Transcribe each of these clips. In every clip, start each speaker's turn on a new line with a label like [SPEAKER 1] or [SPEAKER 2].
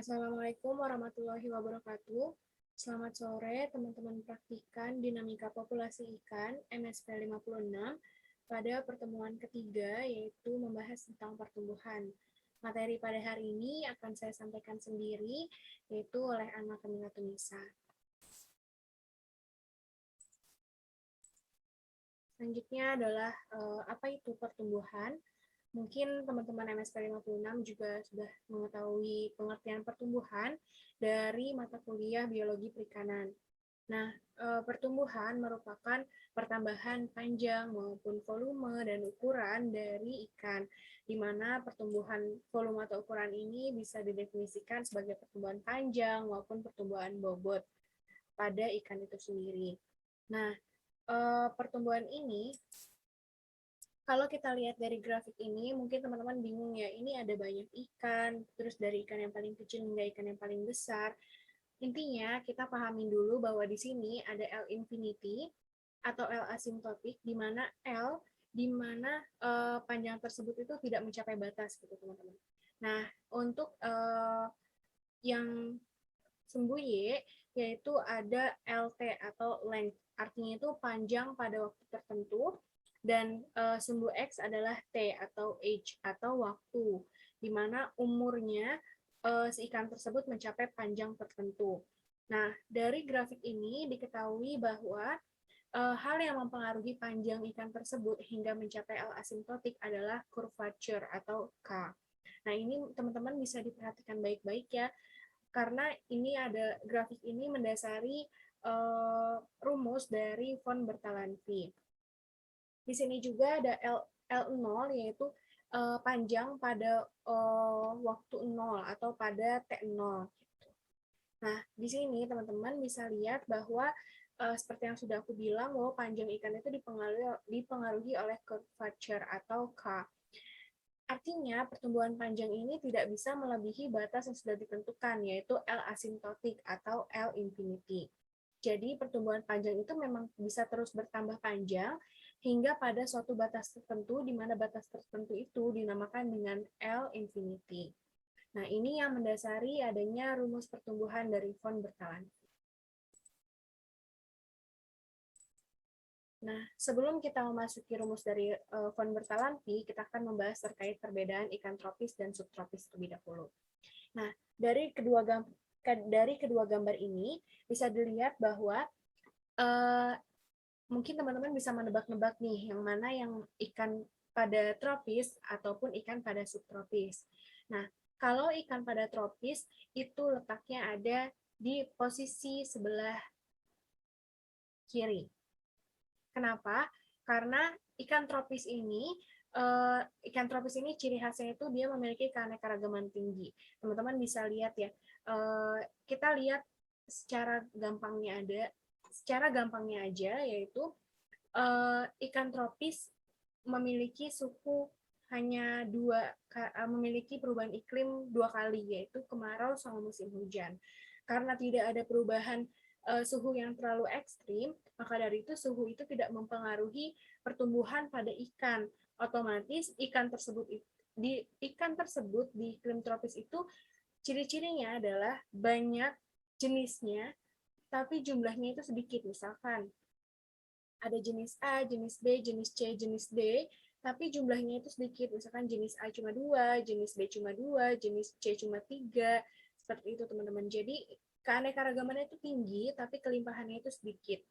[SPEAKER 1] Assalamualaikum warahmatullahi wabarakatuh. Selamat sore teman-teman praktikan dinamika populasi ikan MSP 56 pada pertemuan ketiga yaitu membahas tentang pertumbuhan. Materi pada hari ini akan saya sampaikan sendiri yaitu oleh Anna Kamila Tunisa. Selanjutnya adalah apa itu pertumbuhan. Mungkin teman-teman MSP 56 juga sudah mengetahui pengertian pertumbuhan dari mata kuliah biologi perikanan. Nah, pertumbuhan merupakan pertambahan panjang maupun volume dan ukuran dari ikan, di mana pertumbuhan volume atau ukuran ini bisa didefinisikan sebagai pertumbuhan panjang maupun pertumbuhan bobot pada ikan itu sendiri. Nah, pertumbuhan ini kalau kita lihat dari grafik ini, mungkin teman-teman bingung ya, ini ada banyak ikan, terus dari ikan yang paling kecil hingga ikan yang paling besar. Intinya, kita pahamin dulu bahwa di sini ada L infinity atau L asimptotik, di mana L, di mana panjang tersebut itu tidak mencapai batas, gitu teman-teman. Nah, untuk yang sumbu Y, yaitu ada LT atau length, artinya itu panjang pada waktu tertentu, dan sumbu X adalah T atau age atau waktu, di mana umurnya si ikan tersebut mencapai panjang tertentu. Nah, dari grafik ini diketahui bahwa hal yang mempengaruhi panjang ikan tersebut hingga mencapai L asimptotik adalah curvature atau K. Nah, ini teman-teman bisa diperhatikan baik-baik ya, karena ini ada grafik ini mendasari rumus dari von Bertalanffy. Di sini juga ada L0 yaitu panjang pada waktu 0 atau pada T0. Nah, di sini teman-teman bisa lihat bahwa seperti yang sudah aku bilang bahwa panjang ikan itu dipengaruhi oleh curvature atau K. Artinya, pertumbuhan panjang ini tidak bisa melebihi batas yang sudah ditentukan, yaitu L asimptotik atau L infinity. Jadi, pertumbuhan panjang itu memang bisa terus bertambah panjang hingga pada suatu batas tertentu, di mana batas tertentu itu dinamakan dengan L infinity. Nah, ini yang mendasari adanya rumus pertumbuhan dari von Bertalanffy. Nah, sebelum kita memasuki rumus dari von Bertalanffy, kita akan membahas terkait perbedaan ikan tropis dan subtropis terlebih dahulu. Nah, dari kedua gambar ini bisa dilihat bahwa mungkin teman-teman bisa menebak-nebak nih yang mana yang ikan pada tropis ataupun ikan pada subtropis. Nah, kalau ikan pada tropis itu letaknya ada di posisi sebelah kiri. Kenapa? Karena ikan tropis ini ciri khasnya itu dia memiliki keanekaragaman tinggi. Teman-teman bisa lihat ya. Kita lihat secara gampangnya aja yaitu ikan tropis memiliki memiliki perubahan iklim 2 kali, yaitu kemarau sama musim hujan. Karena tidak ada perubahan suhu yang terlalu ekstrim, maka dari itu suhu itu tidak mempengaruhi pertumbuhan pada ikan. Otomatis ikan tersebut di iklim tropis itu ciri-cirinya adalah banyak jenisnya, tapi jumlahnya itu sedikit. Misalkan ada jenis A, jenis B, jenis C, jenis D, tapi jumlahnya itu sedikit. Misalkan jenis A cuma 2, jenis B cuma 2, jenis C cuma 3, seperti itu teman-teman. Jadi keanekaragamannya itu tinggi, tapi kelimpahannya itu sedikit.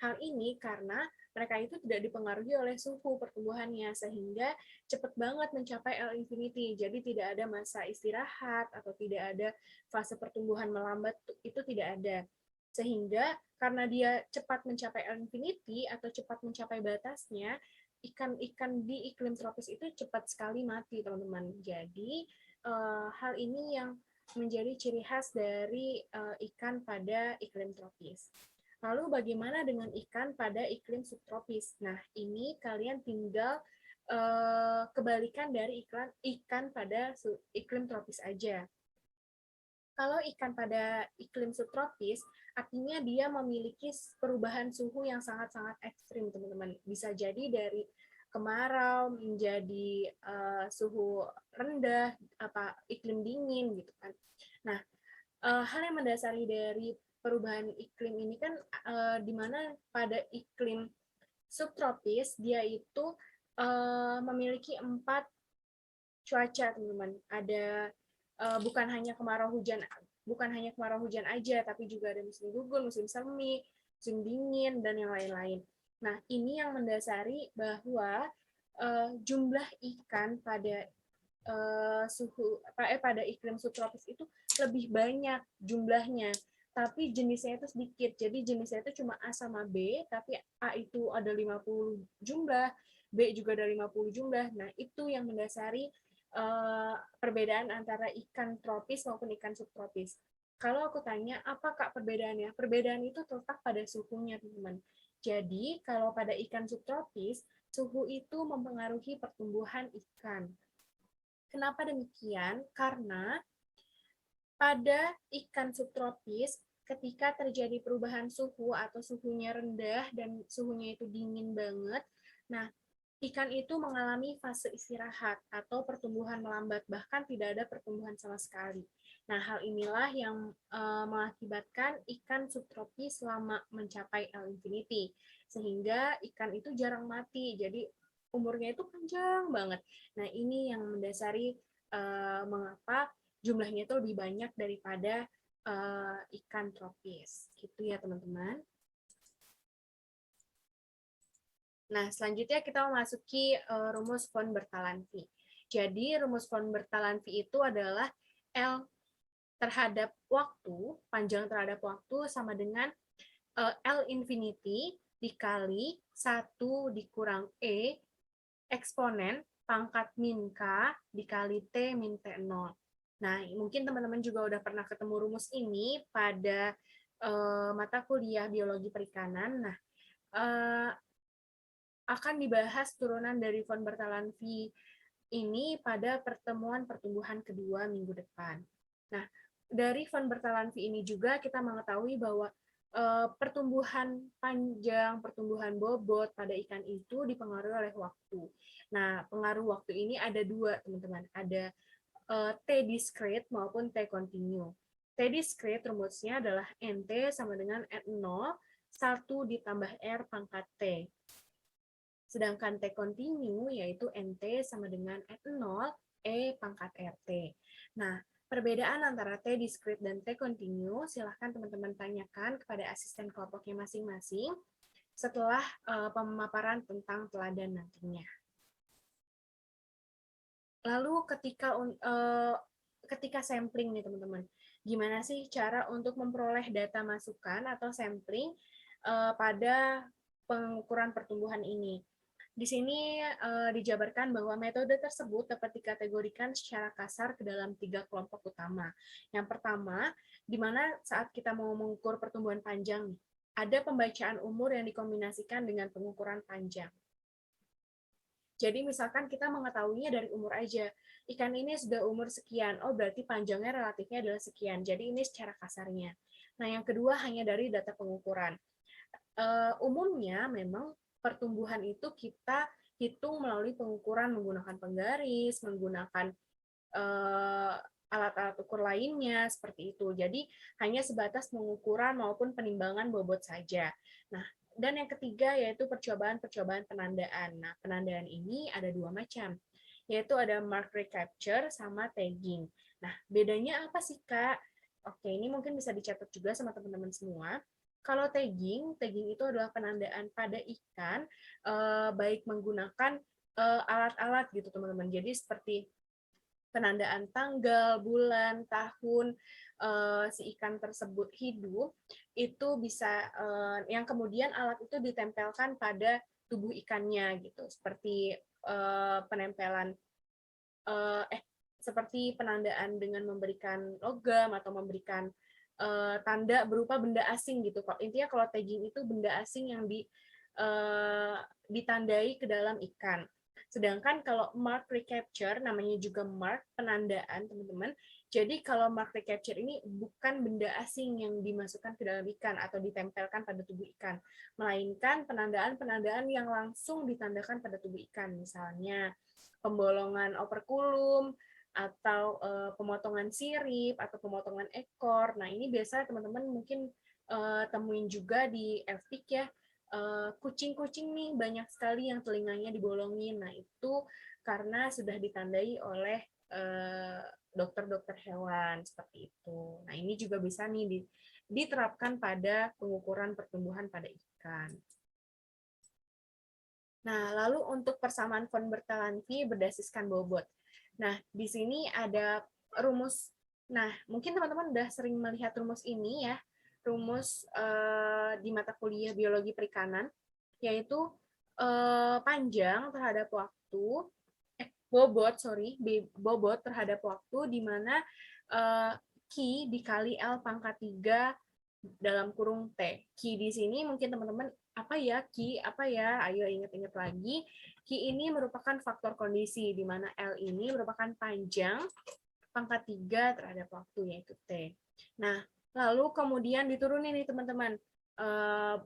[SPEAKER 1] Hal ini karena mereka itu tidak dipengaruhi oleh suhu pertumbuhannya, sehingga cepat banget mencapai L infinity. Jadi tidak ada masa istirahat atau tidak ada fase pertumbuhan melambat, itu tidak ada. Sehingga karena dia cepat mencapai L infinity atau cepat mencapai batasnya, ikan-ikan di iklim tropis itu cepat sekali mati, teman-teman. Jadi hal ini yang menjadi ciri khas dari ikan pada iklim tropis. Lalu bagaimana dengan ikan pada iklim subtropis? Nah, ini kalian tinggal kebalikan dari ikan pada iklim tropis aja. Kalau ikan pada iklim subtropis, artinya dia memiliki perubahan suhu yang sangat-sangat ekstrim, teman-teman. Bisa jadi dari kemarau menjadi suhu rendah, iklim dingin gitu kan. Nah, hal yang mendasari dari perubahan iklim ini kan di mana pada iklim subtropis dia itu memiliki 4 cuaca, teman-teman. Ada bukan hanya kemarau hujan aja, tapi juga ada musim gugur, musim semi, musim dingin, dan yang lain-lain. Nah, ini yang mendasari bahwa jumlah ikan pada pada iklim subtropis itu lebih banyak jumlahnya, tapi jenisnya itu sedikit. Jadi jenisnya itu cuma A sama B, tapi A itu ada 50 jumlah, B juga ada 50 jumlah. Nah, itu yang mendasari perbedaan antara ikan tropis maupun ikan subtropis. Kalau aku tanya, apa Kak perbedaannya? Perbedaan itu terletak pada suhunya, teman-teman. Jadi, kalau pada ikan subtropis, suhu itu mempengaruhi pertumbuhan ikan. Kenapa demikian? Karena pada ikan subtropis, ketika terjadi perubahan suhu atau suhunya rendah dan suhunya itu dingin banget, nah ikan itu mengalami fase istirahat atau pertumbuhan melambat, bahkan tidak ada pertumbuhan sama sekali. Nah, hal inilah yang mengakibatkan ikan subtropis lama mencapai L infinity, sehingga ikan itu jarang mati, jadi umurnya itu panjang banget. Nah, ini yang mendasari mengapa jumlahnya itu lebih banyak daripada ikan tropis. Gitu ya, teman-teman. Nah, selanjutnya kita memasuki rumus von Bertalanffy. Jadi, rumus von Bertalanffy itu adalah L terhadap waktu, panjang terhadap waktu sama dengan L infinity dikali 1 dikurang E eksponen pangkat min K dikali T min T0. Nah, mungkin teman-teman juga udah pernah ketemu rumus ini pada mata kuliah biologi perikanan. Nah, akan dibahas turunan dari von Bertalanffy ini pada pertemuan pertumbuhan kedua minggu depan. Nah, dari von Bertalanffy ini juga kita mengetahui bahwa pertumbuhan panjang, pertumbuhan bobot pada ikan itu dipengaruhi oleh waktu. Nah, pengaruh waktu ini ada dua, teman-teman. Ada T discrete maupun T continue. T discrete rumusnya adalah NT sama dengan N0, 1 ditambah R pangkat T. Sedangkan T continue yaitu NT sama dengan N0 E pangkat RT. Nah, perbedaan antara T discrete dan T continue silahkan teman-teman tanyakan kepada asisten kelompoknya masing-masing setelah pemaparan tentang teladan nantinya. Lalu ketika sampling nih teman-teman, gimana sih cara untuk memperoleh data masukan atau sampling pada pengukuran pertumbuhan ini? Di sini dijabarkan bahwa metode tersebut dapat dikategorikan secara kasar ke dalam 3 kelompok utama. Yang pertama, di mana saat kita mau mengukur pertumbuhan panjang, ada pembacaan umur yang dikombinasikan dengan pengukuran panjang. Jadi misalkan kita mengetahuinya dari umur aja, ikan ini sudah umur sekian, oh berarti panjangnya relatifnya adalah sekian. Jadi ini secara kasarnya. Nah yang kedua hanya dari data pengukuran. Umumnya memang pertumbuhan itu kita hitung melalui pengukuran menggunakan penggaris, menggunakan alat-alat ukur lainnya seperti itu. Jadi hanya sebatas pengukuran maupun penimbangan bobot saja. Nah, dan yang ketiga yaitu percobaan-percobaan penandaan. Nah, penandaan ini ada 2 macam, yaitu ada mark recapture sama tagging. Nah, bedanya apa sih, Kak? Oke, ini mungkin bisa dicatat juga sama teman-teman semua. Kalau tagging itu adalah penandaan pada ikan, baik menggunakan alat-alat gitu, teman-teman. Jadi seperti penandaan tanggal, bulan, tahun si ikan tersebut hidup, itu bisa yang kemudian alat itu ditempelkan pada tubuh ikannya gitu, seperti penempelan seperti penandaan dengan memberikan logam atau memberikan tanda berupa benda asing gitu. Intinya kalau tagging itu benda asing yang ditandai ke dalam ikan. Sedangkan kalau mark recapture, namanya juga mark, penandaan, teman-teman. Jadi kalau mark recapture ini bukan benda asing yang dimasukkan ke dalam ikan atau ditempelkan pada tubuh ikan, melainkan penandaan-penandaan yang langsung ditandakan pada tubuh ikan. Misalnya, pembolongan operkulum, atau pemotongan sirip atau pemotongan ekor. Nah, ini biasa teman-teman mungkin temuin juga di FPIK ya. Kucing-kucing nih banyak sekali yang telinganya dibolongin. Nah, itu karena sudah ditandai oleh dokter-dokter hewan seperti itu. Nah, ini juga bisa nih diterapkan pada pengukuran pertumbuhan pada ikan. Nah, lalu untuk persamaan von Bertalanffy berdasarkan bobot. Nah, di sini ada rumus. Nah, mungkin teman-teman udah sering melihat rumus ini ya, rumus di mata kuliah biologi perikanan, yaitu panjang terhadap waktu, bobot terhadap waktu, di mana Q dikali L pangkat 3 dalam kurung T. Q di sini mungkin teman-teman, apa ya Q, apa ya, ayo ingat-ingat lagi. Q ini merupakan faktor kondisi, di mana L ini merupakan panjang pangkat 3 terhadap waktu, yaitu T. Nah, lalu kemudian diturunin nih teman-teman,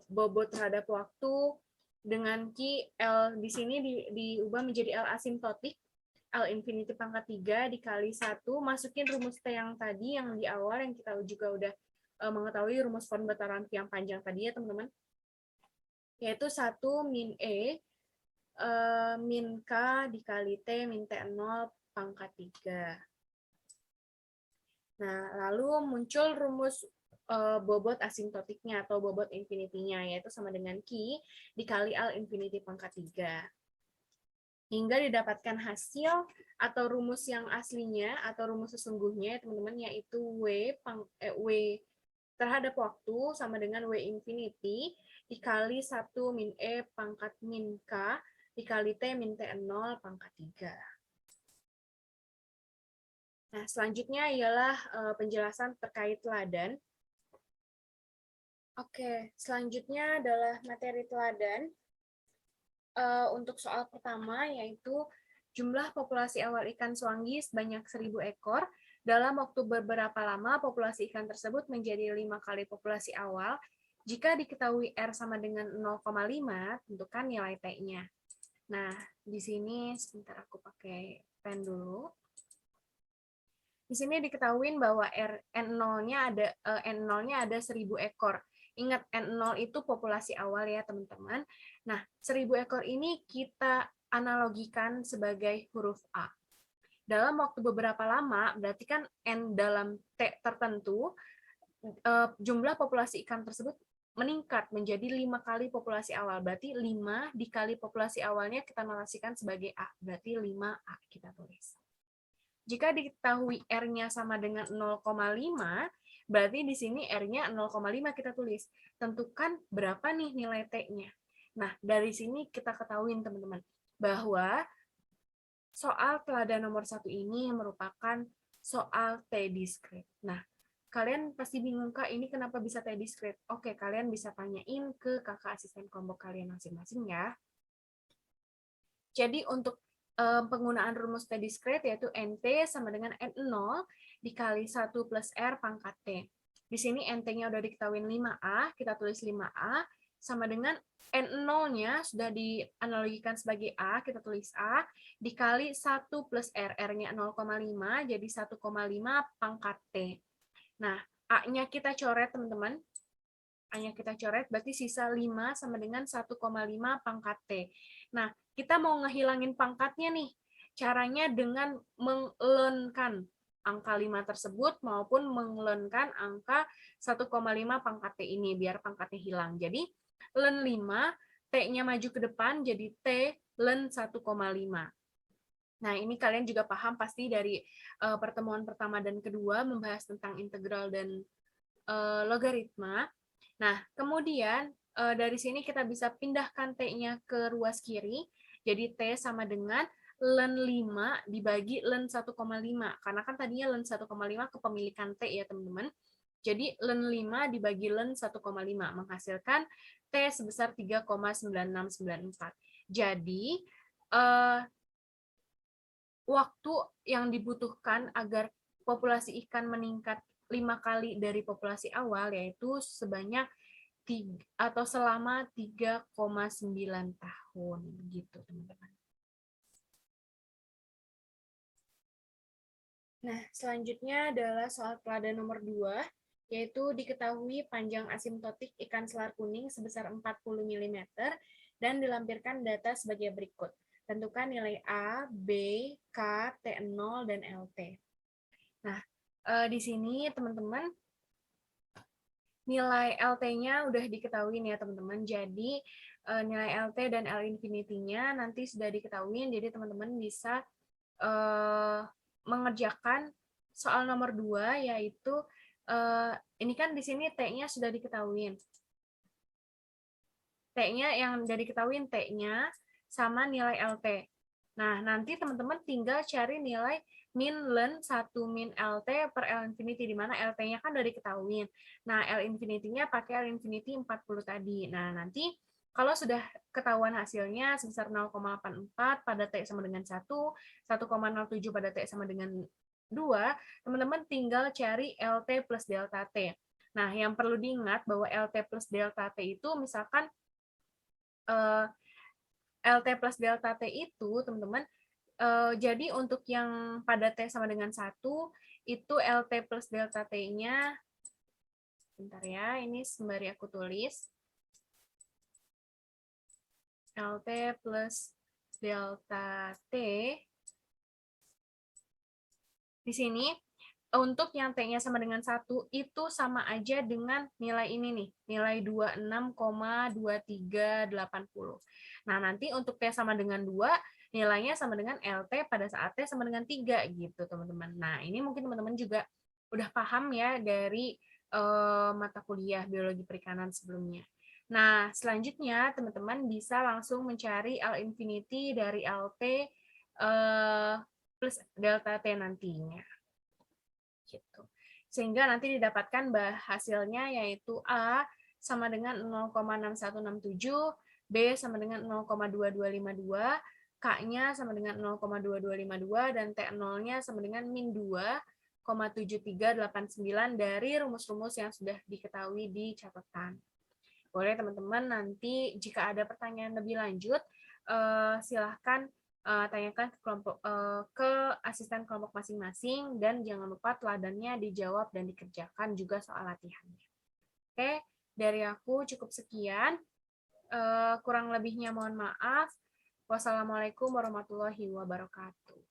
[SPEAKER 1] bobot terhadap waktu dengan Q, L di sini diubah menjadi L asimptotik, L infinity pangkat 3 dikali 1, masukin rumus T yang tadi, yang di awal, yang kita juga udah mengetahui rumus von Bertalanffy yang panjang tadi ya teman-teman, yaitu 1 min E min K dikali T min T0 pangkat 3. Nah, lalu muncul rumus bobot asimptotiknya atau bobot infinity-nya, yaitu sama dengan Q dikali L infinity pangkat 3. Hingga didapatkan hasil atau rumus yang aslinya atau rumus sesungguhnya teman-teman, yaitu W terhadap waktu sama dengan W infinity dikali 1 min E pangkat min K dikali T min T0 pangkat 3. Nah, selanjutnya ialah penjelasan terkait teladan. Oke, selanjutnya adalah materi teladan. Untuk soal pertama, yaitu jumlah populasi awal ikan suanggi sebanyak 1.000 ekor. Dalam waktu beberapa lama, populasi ikan tersebut menjadi 5 kali populasi awal. Jika diketahui R sama dengan 0,5, tentukan nilai T-nya. Nah, di sini sebentar aku pakai pen dulu. Di sini diketahui bahwa N0-nya ada 1.000 ekor. Ingat, N0 itu populasi awal ya, teman-teman. Nah, 1.000 ekor ini kita analogikan sebagai huruf A. Dalam waktu beberapa lama, berarti kan N dalam T tertentu, jumlah populasi ikan tersebut meningkat menjadi 5 kali populasi awal. Berarti 5 dikali populasi awalnya kita narasikan sebagai A. Berarti 5A kita tulis. Jika diketahui R-nya sama dengan 0,5, berarti di sini R-nya 0,5 kita tulis. Tentukan berapa nih nilai T-nya. Nah, dari sini kita ketahui teman-teman, bahwa soal teladan nomor 1 ini merupakan soal T diskrit. Nah, kalian pasti bingung, Kak, ini kenapa bisa T diskrit? Oke, kalian bisa tanyain ke kakak asisten kelompok kalian masing-masing ya. Jadi untuk penggunaan rumus T diskret, yaitu NT sama dengan N0 dikali 1 plus R pangkat T. Di sini NT-nya udah diketahui 5A, kita tulis 5A, sama dengan N0-nya sudah dianalogikan sebagai A, kita tulis A, dikali 1 plus R, R-nya 0,5, jadi 1,5 pangkat T. Nah, A-nya kita coret, teman-teman. A-nya kita coret, berarti sisa 5 sama dengan 1,5 pangkat T. Nah, kita mau ngehilangin pangkatnya nih. Caranya dengan mengelenkan angka 5 tersebut maupun mengelenkan angka 1,5 pangkat T ini biar pangkatnya hilang. Jadi, len 5, T-nya maju ke depan jadi T len 1,5. Nah, ini kalian juga paham pasti dari pertemuan pertama dan kedua membahas tentang integral dan logaritma. Nah, kemudian dari sini kita bisa pindahkan T-nya ke ruas kiri. Jadi T sama dengan len 5 dibagi len 1,5. Karena kan tadinya len 1,5 kepemilikan T ya, teman-teman. Jadi len 5 dibagi len 1,5 menghasilkan T sebesar 3,9694. Jadi, waktu yang dibutuhkan agar populasi ikan meningkat 5 kali dari populasi awal, yaitu sebanyak atau selama 3,9 tahun gitu, teman-teman. Nah, selanjutnya adalah soal teladan nomor 2, yaitu diketahui panjang asimptotik ikan selar kuning sebesar 40 mm dan dilampirkan data sebagai berikut. Tentukan nilai A, B, K, T0, dan LT. Nah, di sini teman-teman nilai LT-nya udah diketahui nih ya teman-teman. Jadi nilai LT dan L infinity-nya nanti sudah diketahui, jadi teman-teman bisa mengerjakan soal nomor 2, yaitu ini kan di sini T-nya sudah diketahui. T-nya yang sudah diketahui T-nya sama nilai LT. Nah, nanti teman-teman tinggal cari nilai min len 1 min LT per L infinity, di mana LT-nya kan udah diketahui. Nah, L infinity-nya pakai L infinity 40 tadi. Nah, nanti kalau sudah ketahuan hasilnya sebesar 0,84 pada T sama dengan 1, 1,07 pada T sama dengan 2, teman-teman tinggal cari LT plus delta T. Nah, yang perlu diingat bahwa LT plus delta T itu misalkan LT plus delta T itu, teman-teman, jadi untuk yang pada T sama dengan 1, itu LT plus delta T-nya, bentar ya, ini sembari aku tulis. LT plus delta T, di sini, untuk yang T-nya sama dengan 1, itu sama aja dengan nilai ini nih, nilai 26,2380. Nah, nanti untuk T sama dengan 2, nilainya sama dengan LT pada saat T sama dengan 3 gitu, teman-teman. Nah, ini mungkin teman-teman juga udah paham ya dari mata kuliah biologi perikanan sebelumnya. Nah, selanjutnya teman-teman bisa langsung mencari L infinity dari LT plus delta T nantinya. Gitu. Sehingga nanti didapatkan hasilnya yaitu A sama dengan 0,6167, B sama dengan 0,2252, K-nya sama dengan 0,2252, dan T0-nya sama dengan min 2,7389 dari rumus-rumus yang sudah diketahui di catatan. Boleh teman-teman nanti jika ada pertanyaan lebih lanjut, silahkan tanyakan ke asisten kelompok masing-masing, dan jangan lupa teladannya dijawab dan dikerjakan juga soal latihannya. Oke, dari aku cukup sekian. Kurang lebihnya mohon maaf. Wassalamualaikum warahmatullahi wabarakatuh.